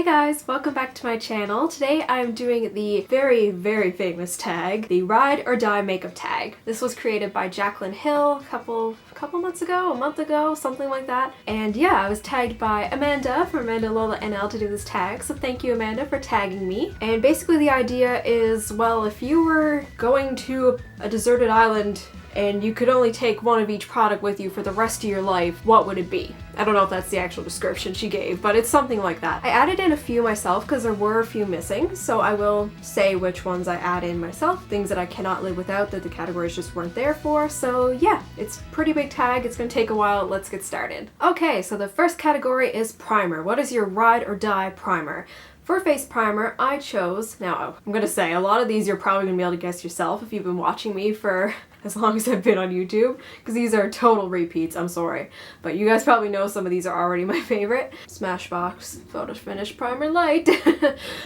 Hey guys, welcome back to my channel. Today I'm doing the very famous tag, the Ride or Die makeup tag. This was created by Jaclyn Hill a couple months ago, a month ago, something like that. And yeah, I was tagged by Amanda from Amandaandlola NL to do this tag, so thank you Amanda for tagging me. And basically the idea is, well, if you were going to a deserted island and you could only take one of each product with you for the rest of your life, what would it be? I don't know if that's the actual description she gave, but it's something like that. I added in a few myself because there were a few missing, so I will say which ones I add in myself, things that I cannot live without that the categories just weren't there for. So yeah, it's a pretty big tag, it's gonna take a while, let's get started. Okay, so the first category is primer. What is your ride or die primer? For face primer, I chose, now I'm gonna say, a lot of these you're probably gonna be able to guess yourself if you've been watching me for as long as I've been on YouTube, because these are total repeats, I'm sorry. But you guys probably know some of these are already my favorite. Smashbox Photo Finish Primer Light.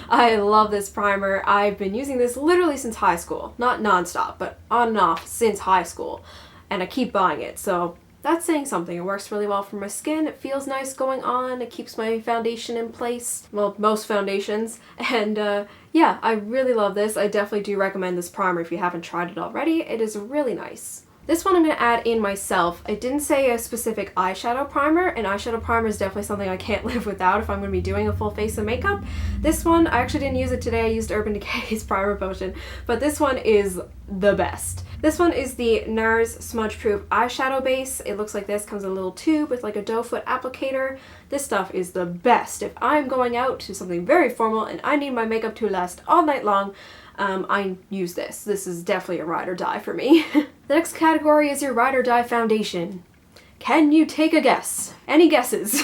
I love this primer. I've been using this literally since high school. Not non-stop, but on and off since high school. And I keep buying it, so that's saying something. It works really well for my skin, it feels nice going on, it keeps my foundation in place. Well, most foundations. And yeah, I really love this. I definitely do recommend this primer if you haven't tried it already. It is really nice. This one I'm going to add in myself. I didn't say a specific eyeshadow primer, and eyeshadow primer is definitely something I can't live without if I'm going to be doing a full face of makeup. This one, I actually didn't use it today, I used Urban Decay's Primer Potion, but this one is the best. This one is the NARS Smudge Proof Eyeshadow Base. It looks like this, comes in a little tube with like a doe foot applicator. This stuff is the best. If I'm going out to something very formal and I need my makeup to last all night long, I use this. This is definitely a ride or die for me. The next category is your ride or die foundation. Can you take a guess? Any guesses?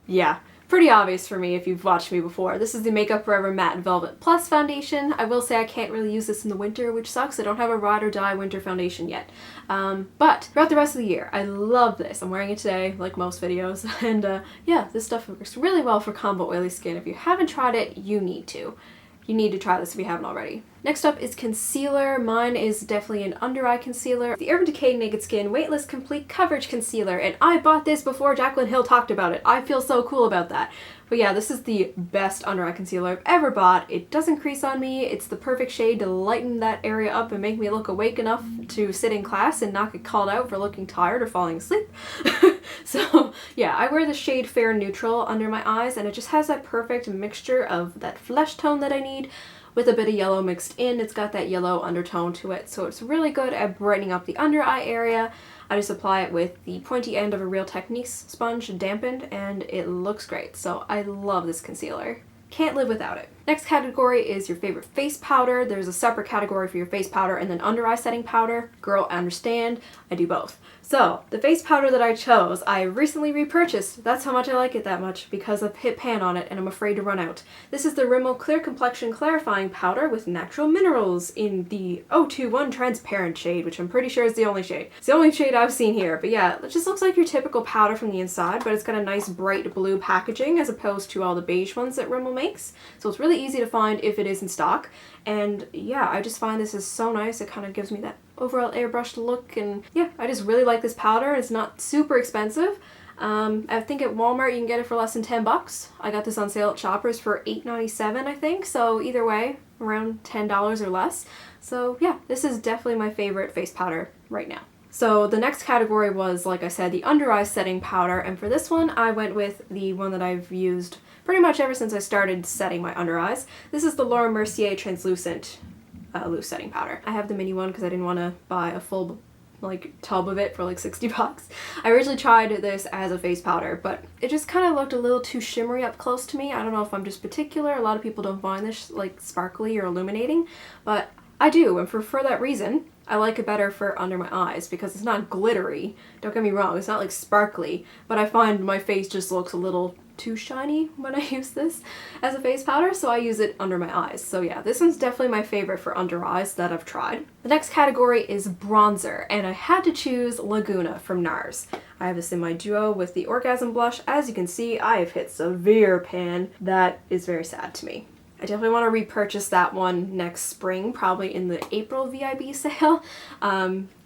Yeah, pretty obvious for me if you've watched me before. This is the Makeup Forever Matte Velvet Plus foundation. I will say I can't really use this in the winter, which sucks. I don't have a ride or die winter foundation yet. But throughout the rest of the year, I love this. I'm wearing it today, like most videos. And yeah, this stuff works really well for combo oily skin. If you haven't tried it, you need to. You need to try this if you haven't already. Next up is concealer. Mine is definitely an under eye concealer. The Urban Decay Naked Skin Weightless Complete Coverage Concealer, and I bought this before Jaclyn Hill talked about it. I feel so cool about that. But yeah, this is the best under eye concealer I've ever bought. It doesn't crease on me. It's the perfect shade to lighten that area up and make me look awake enough to sit in class and not get called out for looking tired or falling asleep. So yeah, I wear the shade Fair Neutral under my eyes, and it just has that perfect mixture of that flesh tone that I need with a bit of yellow mixed in. It's got that yellow undertone to it, so it's really good at brightening up the under eye area. I just apply it with the pointy end of a Real Techniques sponge dampened, and it looks great. So I love this concealer. Can't live without it. Next category is your favorite face powder. There's a separate category for your face powder and then under eye setting powder. Girl, I understand. I do both. So, the face powder that I chose, I recently repurchased. That's how much I like it that much, because I've hit pan on it and I'm afraid to run out. This is the Rimmel Clear Complexion Clarifying Powder with natural minerals in the 021 Transparent shade, which I'm pretty sure is the only shade. It's the only shade I've seen here, but yeah, it just looks like your typical powder from the inside, but it's got a nice bright blue packaging as opposed to all the beige ones that Rimmel makes. So it's really easy to find if it is in stock. And yeah, I just find this is so nice. It kind of gives me that overall airbrushed look, and yeah, I just really like this powder. It's not super expensive. I think at Walmart you can get it for less than 10 bucks. I got this on sale at Shoppers for $8.97 I think, so either way, around $10 or less. So yeah, this is definitely my favorite face powder right now. So the next category was, like I said, the under eye setting powder, and for this one I went with the one that I've used pretty much ever since I started setting my under eyes. This is the Laura Mercier Translucent Loose Setting Powder. I have the mini one because I didn't want to buy a full like tub of it for like 60 bucks. I originally tried this as a face powder, but it just kind of looked a little too shimmery up close to me. I don't know if I'm just particular. A lot of people don't find this like sparkly or illuminating, but I do, and for that reason, I like it better for under my eyes because it's not glittery. Don't get me wrong, it's not like sparkly, but I find my face just looks a little too shiny when I use this as a face powder, so I use it under my eyes. So yeah, this one's definitely my favorite for under eyes that I've tried. The next category is bronzer, and I had to choose Laguna from NARS. I have this in my duo with the Orgasm Blush. As you can see, I have hit severe pan. That is very sad to me. I definitely want to repurchase that one next spring, probably in the April VIB sale.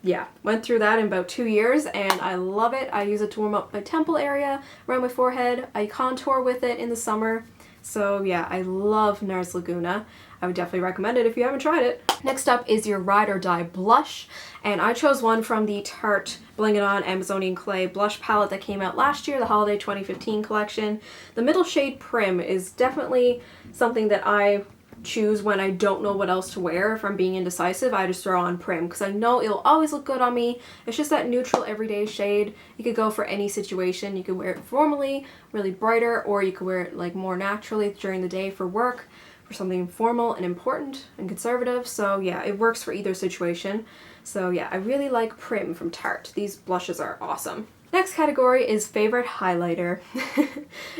Yeah, went through that in about 2 years and I love it. I use it to warm up my temple area, around my forehead. I contour with it in the summer. So yeah, I love NARS Laguna. I would definitely recommend it if you haven't tried it. Next up is your Ride or Die blush, and I chose one from the Tarte Bling It On Amazonian Clay blush palette that came out last year, the Holiday 2015 collection. The middle shade Prim is definitely something that I choose when I don't know what else to wear. If I'm being indecisive, I just throw on Prim because I know it'll always look good on me. It's just that neutral everyday shade. You could go for any situation. You could wear it formally, really brighter, or you could wear it like more naturally during the day for work, for something formal and important and conservative. So yeah, it works for either situation. So yeah, I really like Prim from Tarte. These blushes are awesome. Next category is favorite highlighter.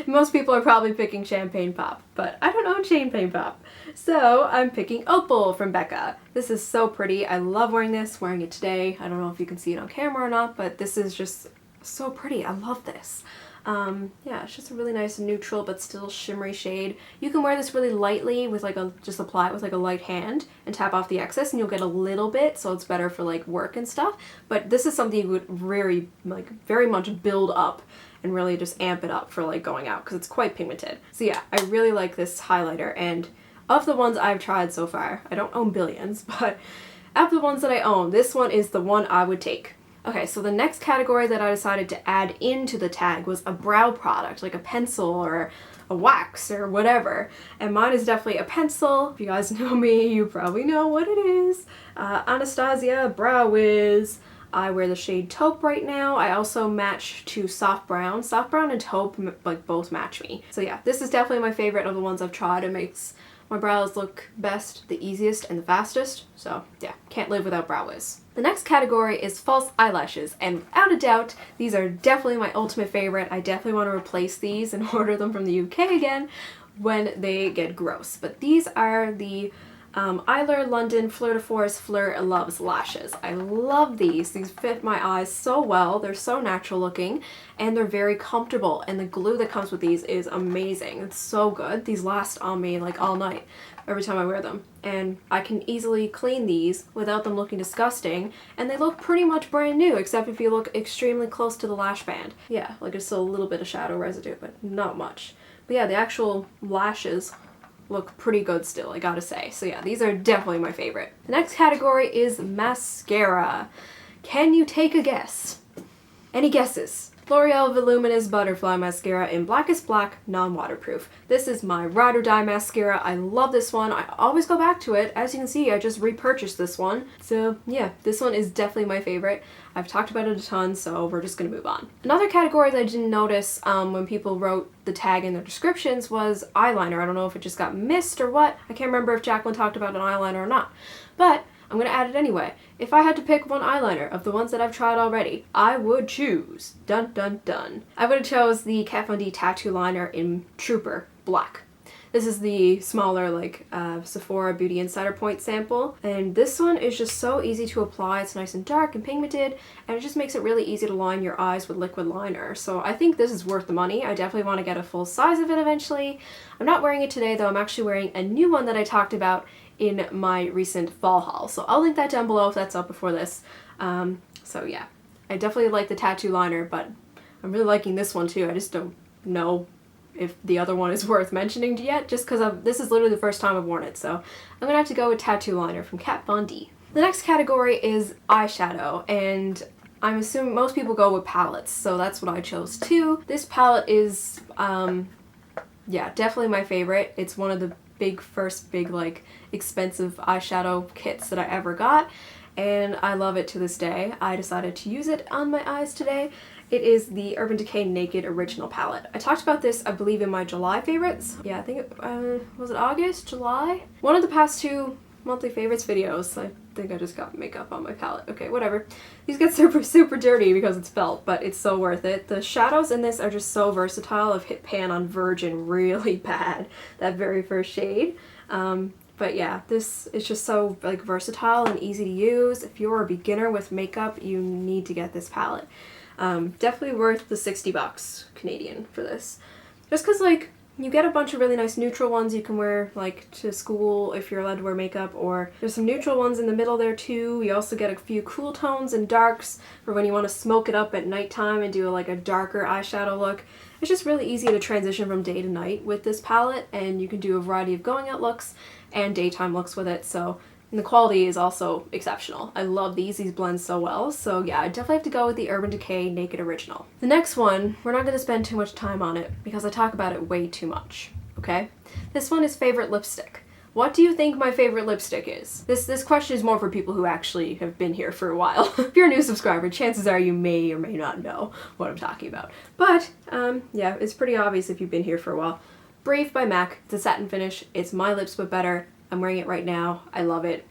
Most people are probably picking Champagne Pop, but I don't own Champagne Pop. So I'm picking Opal from Becca. This is so pretty. I love wearing this, wearing it today. I don't know if you can see it on camera or not, but this is just so pretty. I love this. Yeah, it's just a really nice neutral but still shimmery shade. You can wear this really lightly with like just apply it with like a light hand and tap off the excess and you'll get a little bit, so it's better for like work and stuff. But this is something you would very much build up and really just amp it up for like going out because it's quite pigmented. So yeah, I really like this highlighter, and of the ones I've tried so far, I don't own billions, but of the ones that I own, this one is the one I would take. Okay, so the next category that I decided to add into the tag was a brow product, like a pencil or a wax or whatever. And mine is definitely a pencil. If you guys know me, you probably know what it is. Anastasia Brow Wiz. I wear the shade taupe right now. I also match to soft brown. Soft brown and taupe like both match me. So yeah, this is definitely my favorite of the ones I've tried. It makes my brows look best, the easiest, and the fastest. So yeah, can't live without Brow Wiz. The next category is false eyelashes, and without a doubt, these are definitely my ultimate favorite. I definitely want to replace these and order them from the UK again when they get gross. But these are the Eyelure London Fleur de Force Fleur Loves Lashes. I love these. These fit my eyes so well. They're so natural looking and they're very comfortable, and the glue that comes with these is amazing. It's so good. These last on me like all night every time I wear them, and I can easily clean these without them looking disgusting, and they look pretty much brand new except if you look extremely close to the lash band. Yeah, like it's still a little bit of shadow residue, but not much. But yeah, the actual lashes look pretty good still, I gotta say. So yeah, these are definitely my favorite. The next category is mascara. Can you take a guess? Any guesses? L'Oreal Voluminous Butterfly Mascara in Blackest Black, non-waterproof. This is my ride or die mascara. I love this one. I always go back to it. As you can see, I just repurchased this one. So yeah, this one is definitely my favorite. I've talked about it a ton, so we're just gonna move on. Another category that I didn't notice when people wrote the tag in their descriptions was eyeliner. I don't know if it just got missed or what. I can't remember if Jacqueline talked about an eyeliner or not. But I'm gonna add it anyway. If I had to pick one eyeliner of the ones that I've tried already, I would choose, dun dun dun, I would have chose the Kat Von D Tattoo Liner in Trooper Black. This is the smaller like Sephora Beauty Insider Point sample, and this one is just so easy to apply. It's nice and dark and pigmented, and it just makes it really easy to line your eyes with liquid liner. So I think this is worth the money. I definitely want to get a full size of it eventually. I'm not wearing it today though. I'm actually wearing a new one that I talked about in my recent fall haul, so I'll link that down below if that's up before this. So yeah, I definitely like the tattoo liner, but I'm really liking this one too. I just don't know if the other one is worth mentioning yet, just because this is literally the first time I've worn it, so I'm gonna have to go with tattoo liner from Kat Von D. The next category is eyeshadow, and I'm assuming most people go with palettes, so that's what I chose too. This palette is yeah, definitely my favorite. It's one of the first big like expensive eyeshadow kits that I ever got, and I love it to this day. I decided to use it on my eyes today. It is the Urban Decay Naked Original Palette. I talked about this, I believe, in my July favorites. Yeah, I think it was it August? July? One of the past two monthly favorites videos. I think I just got makeup on my palette. Okay, whatever. These get super dirty because it's felt, but it's so worth it. The shadows in this are just so versatile. I've hit pan on Virgin really bad, that very first shade. But yeah, this is just so like versatile and easy to use. If you're a beginner with makeup, you need to get this palette. Definitely worth the 60 bucks Canadian for this. Just cause like You get a bunch of really nice neutral ones you can wear like to school if you're allowed to wear makeup, or there's some neutral ones in the middle there too. You also get a few cool tones and darks for when you want to smoke it up at nighttime and do like a darker eyeshadow look. It's just really easy to transition from day to night with this palette, and you can do a variety of going out looks and daytime looks with it, and the quality is also exceptional. I love these blend so well, so yeah, I definitely have to go with the Urban Decay Naked Original. The next one, we're not going to spend too much time on it because I talk about it way too much, okay? This one is favorite lipstick. What do you think my favorite lipstick is? This question is more for people who actually have been here for a while. If you're a new subscriber, chances are you may or may not know what I'm talking about. But, yeah, it's pretty obvious if you've been here for a while. Brave by MAC. It's a satin finish. It's my lips but better. I'm wearing it right now. I love it.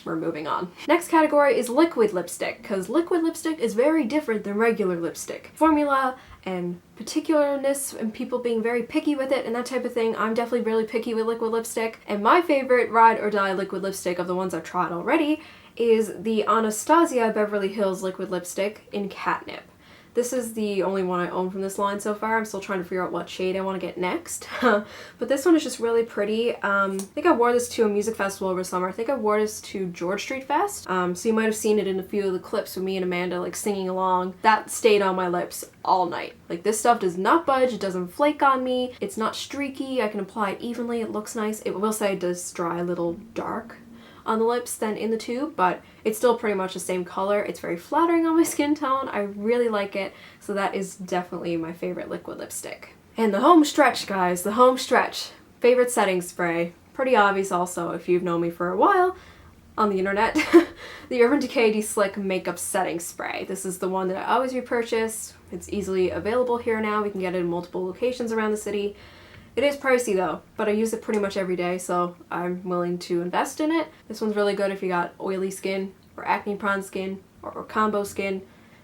We're moving on. Next category is liquid lipstick, because liquid lipstick is very different than regular lipstick. Formula and particularness and people being very picky with it and that type of thing. I'm definitely really picky with liquid lipstick, and my favorite ride or die liquid lipstick of the ones I've tried already is the Anastasia Beverly Hills liquid lipstick in Catnip. This is the only one I own from this line so far. I'm still trying to figure out what shade I want to get next. But this one is just really pretty. I think I wore this to a music festival over summer. I think I wore this to George Street Fest. So you might have seen it in a few of the clips with me and Amanda like singing along. That stayed on my lips all night. Like, this stuff does not budge. It doesn't flake on me. It's not streaky. I can apply it evenly. It looks nice. It will say it does dry a little dark on the lips than in the tube, but it's still pretty much the same color. It's very flattering on my skin tone. I really like it, so that is definitely my favorite liquid lipstick. And the home stretch, guys, the home stretch. Favorite setting spray. Pretty obvious also if you've known me for a while on the internet. The Urban Decay De-Slick Makeup Setting Spray. This is the one that I always repurchase. It's easily available here now. We can get it in multiple locations around the city. It is pricey though, but I use it pretty much every day, so I'm willing to invest in it. This one's really good if you got oily skin, or acne prone skin, or combo skin,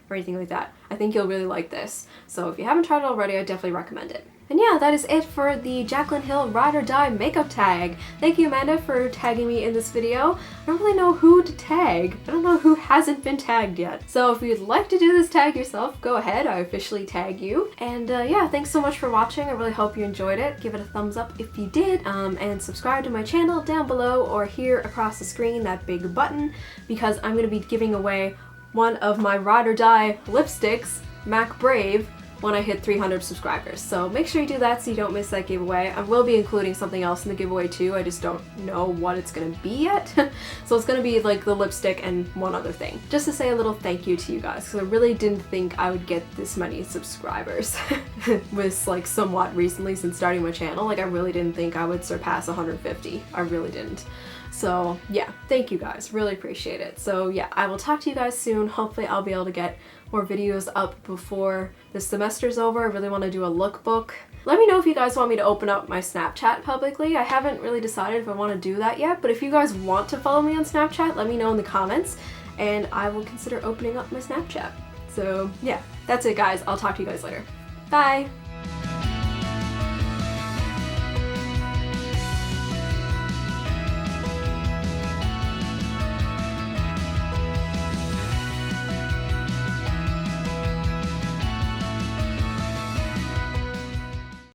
or anything like that. I think you'll really like this. So if you haven't tried it already, I definitely recommend it. And yeah, that is it for the Jaclyn Hill Ride or Die makeup tag. Thank you, Amanda, for tagging me in this video. I don't really know who to tag. I don't know who hasn't been tagged yet. So if you'd like to do this tag yourself, go ahead. I officially tag you. And yeah, thanks so much for watching. I really hope you enjoyed it. Give it a thumbs up if you did. And subscribe to my channel down below or here across the screen, that big button, because I'm going to be giving away one of my Ride or Die lipsticks, MAC Brave, when I hit 300 subscribers. So make sure you do that so you don't miss that giveaway. I will be including something else in the giveaway too. I just don't know what it's gonna be yet. So it's gonna be like the lipstick and one other thing. Just to say a little thank you to you guys, because I really didn't think I would get this many subscribers. With like somewhat recently since starting my channel. Like, I really didn't think I would surpass 150. I really didn't. So yeah, thank you guys, really appreciate it. So yeah, I will talk to you guys soon. Hopefully I'll be able to get more videos up before the semester's over. I really want to do a lookbook. Let me know if you guys want me to open up my Snapchat publicly. I haven't really decided if I want to do that yet, but if you guys want to follow me on Snapchat, let me know in the comments and I will consider opening up my Snapchat. So yeah, that's it guys. I'll talk to you guys later. Bye!